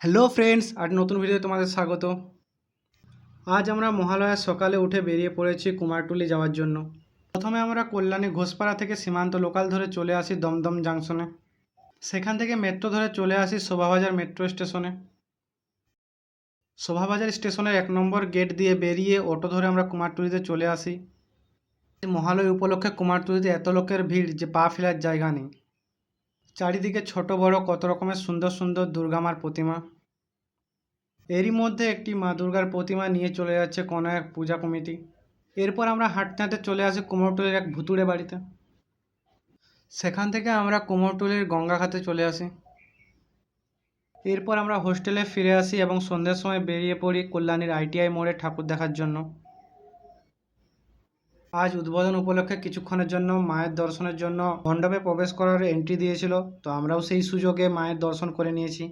Hello friends, আর নতুন video তোমাদের স্বাগত। আজ আমরা মহালয়ার সকালে উঠে বেরিয়ে পড়েছি কুমারটুলি যাওয়ার জন্য। প্রথমে আমরা কল্যাণী ঘোষপাড়া থেকে সীমান্ত লোকাল ধরে চলে আসি দমদম জাংশনে। সেখান থেকে মেট্রো ধরে চলে আসি শোভাবাজার মেট্রো স্টেশনে। শোভাবাজার স্টেশনের 1 নম্বর গেট দিয়ে বেরিয়ে অটো ধরে আমরা কুমারটুলিতে চলে আসি। মহালয়া উপলক্ষে কুমারটুলিতে এত লোকের ভিড় যে পা ফেলার জায়গা নেই। চারিদিকে ছোট বড় কত রকমের সুন্দর সুন্দর দুর্গামার প্রতিমা। এরই মধ্যে একটি মা দুর্গার প্রতিমা নিয়ে চলে যাচ্ছে কোনো এক পূজা কমিটি। এরপর আমরা হাঁটতে হাঁটতে চলে আসি কুমোরটুলির এক ভুতুড়ে বাড়িতে। সেখান থেকে আমরা কুমোরটুলির গঙ্গাঘাটে চলে আসি। এরপর আমরা হোস্টেলে ফিরে আসি এবং সন্ধ্যের সময় বেরিয়ে পড়ি কল্যাণীর ITI মোড়ে ঠাকুর দেখার জন্য। আজ উদ্বোধন উপলক্ষে কিছুক্ষণের জন্য মায়ের দর্শনের জন্য মণ্ডপে প্রবেশ করার এন্ট্রি দিয়েছিল, তো আমরাও সেই সুযোগে মায়ের দর্শন করে নিয়েছি।